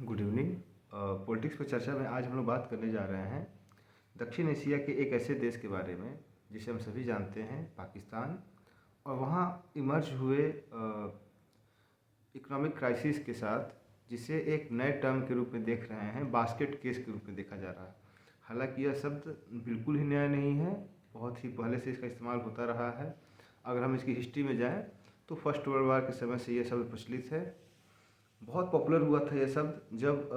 Good evening. Politics पर चर्चा में आज हम लोग बात करने जा रहे हैं दक्षिण एशिया के एक ऐसे देश के बारे में जिसे हम सभी जानते हैं, पाकिस्तान। और वहाँ इमर्ज हुए इकोनॉमिक क्राइसिस के साथ, जिसे एक नए टर्म के रूप में देख रहे हैं, बास्केट केस के रूप में देखा जा रहा है। हालांकि यह शब्द बिल्कुल ही नया नहीं है, बहुत ही पहले से इसका इस्तेमाल होता रहा है। अगर हम इसकी हिस्ट्री में जाएं तो फर्स्ट वर्ल्ड वार के समय से यह शब्द प्रचलित है। बहुत पॉपुलर हुआ था यह शब्द जब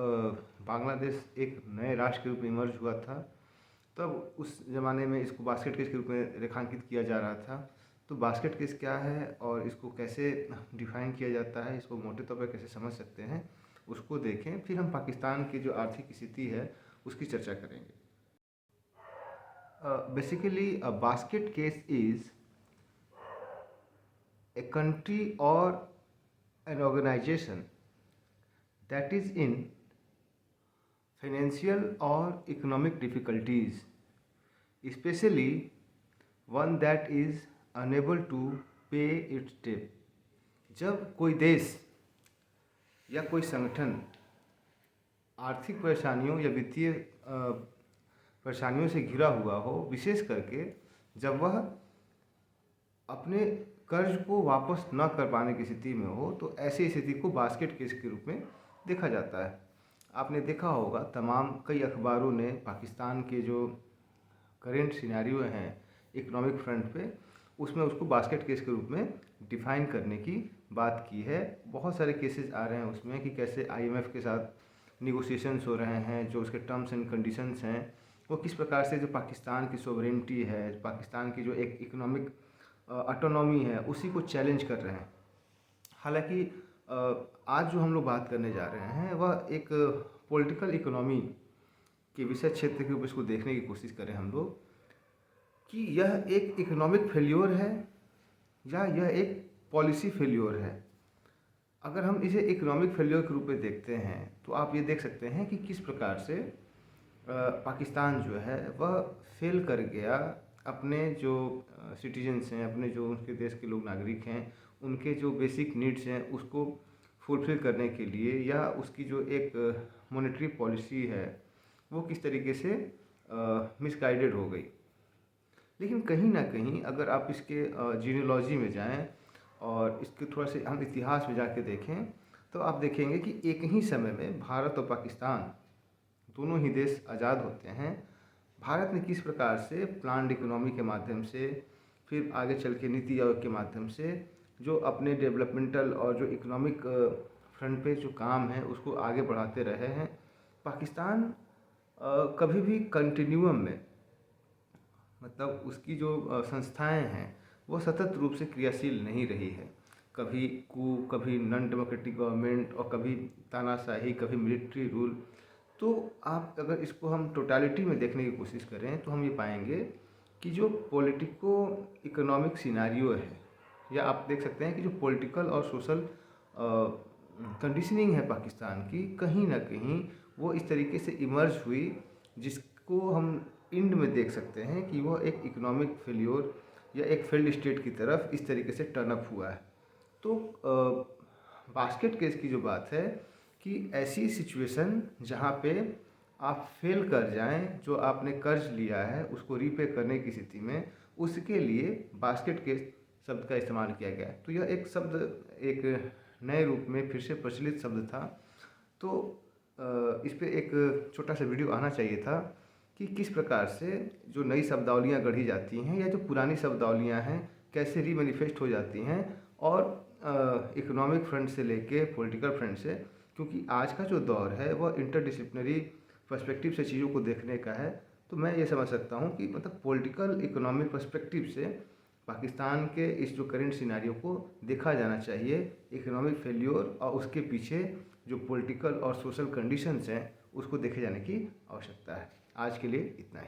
बांग्लादेश एक नए राष्ट्र के रूप में इमर्ज हुआ था। तब उस ज़माने में इसको बास्केट केस के रूप में रेखांकित किया जा रहा था। तो बास्केट केस क्या है और इसको कैसे डिफाइन किया जाता है, इसको मोटे तौर पर कैसे समझ सकते हैं, उसको देखें। फिर हम पाकिस्तान की जो आर्थिक स्थिति है उसकी चर्चा करेंगे। Basically basket case is a country और an organization that is in financial or economic difficulties, especially one that is unable to pay its debt। जब कोई देश या कोई संगठन आर्थिक परेशानियों या वित्तीय परेशानियों से घिरा हुआ हो, विशेष करके जब वह अपने कर्ज को वापस न कर पाने की स्थिति में हो, तो ऐसी स्थिति को बास्केट केस के रूप में देखा जाता है। आपने देखा होगा कई अखबारों ने पाकिस्तान के जो करेंट सिनेरियो हैं इकोनॉमिक फ्रंट पे, उसमें उसको बास्केट केस के रूप में डिफाइन करने की बात की है। बहुत सारे केसेस आ रहे हैं उसमें कि कैसे IMF के साथ निगोशिएशंस हो रहे हैं, जो उसके टर्म्स एंड कंडीशंस हैं वो किस प्रकार से जो पाकिस्तान की सोवरेनिटी है, पाकिस्तान की जो एक इकोनॉमिक ऑटोनॉमी है, उसी को चैलेंज कर रहे हैं। हालांकि आज जो हम लोग बात करने जा रहे हैं वह एक पॉलिटिकल इकोनॉमी के विषय क्षेत्र के ऊपर इसको देखने की कोशिश करें हम लोग कि यह एक इकोनॉमिक फेल्योर है या यह एक पॉलिसी फेल्योर है। अगर हम इसे इकोनॉमिक फेल्योर के रूप में देखते हैं तो आप ये देख सकते हैं कि किस प्रकार से पाकिस्तान जो है वह फेल कर गया अपने जो सिटीजन्स हैं, अपने जो उसके देश के लोग नागरिक हैं, उनके जो बेसिक नीड्स हैं उसको फुलफ़िल करने के लिए, या उसकी जो एक मॉनेटरी पॉलिसी है वो किस तरीके से मिसगाइडेड हो गई। लेकिन कहीं ना कहीं अगर आप इसके जीनियोलॉजी में जाएं और इसके थोड़ा से हम इतिहास में जाके देखें तो आप देखेंगे कि एक ही समय में भारत और पाकिस्तान दोनों ही देश आज़ाद होते हैं। भारत ने किस प्रकार से प्लान्ड इकोनॉमी के माध्यम से, फिर आगे चल के नीति आयोग के माध्यम से जो अपने डेवलपमेंटल और जो इकोनॉमिक फ्रंट पे जो काम है उसको आगे बढ़ाते रहे हैं। पाकिस्तान कभी भी कंटिन्यूम में, मतलब उसकी जो संस्थाएं हैं वो सतत रूप से क्रियाशील नहीं रही है। कभी कभी नॉन डेमोक्रेटिक गवर्नमेंट और कभी तानाशाही, कभी मिलिट्री रूल। तो आप अगर इसको हम टोटालिटी में देखने की कोशिश करें तो हम ये पाएंगे कि जो पॉलिटिको इकोनॉमिक सिनेरियो है, या आप देख सकते हैं कि जो पॉलिटिकल और सोशल कंडीशनिंग है पाकिस्तान की, कहीं ना कहीं वो इस तरीके से इमर्ज हुई जिसको हम इंड में देख सकते हैं कि वो एक इकोनॉमिक फेल्योर या एक फेल्ड स्टेट की तरफ इस तरीके से टर्न अप हुआ है। तो बास्केट केस की जो बात है कि ऐसी सिचुएशन जहाँ पे आप फेल कर जाएं, जो आपने कर्ज लिया है उसको रीपे करने की स्थिति में, उसके लिए बास्केट केस शब्द का इस्तेमाल किया गया। तो यह एक शब्द एक नए रूप में फिर से प्रचलित शब्द था। तो इस पर एक छोटा सा वीडियो आना चाहिए था कि किस प्रकार से जो नई शब्दावलियाँ गढ़ी जाती हैं या जो पुरानी शब्दावलियाँ हैं कैसे रीमैनिफेस्ट हो जाती हैं, और इकोनॉमिक फ्रंट से लेके पॉलिटिकल फ्रंट से, क्योंकि आज का जो दौर है वह इंटरडिसिप्लिनरी पर्सपेक्टिव से चीज़ों को देखने का है। तो मैं ये समझ सकता हूँ कि मतलब पॉलिटिकल इकोनॉमिक पर्सपेक्टिव से पाकिस्तान के इस जो करेंट सिनेरियो को देखा जाना चाहिए, इकोनॉमिक फेल्योर और उसके पीछे जो पॉलिटिकल और सोशल कंडीशंस हैं उसको देखे जाने की आवश्यकता है। आज के लिए इतना ही।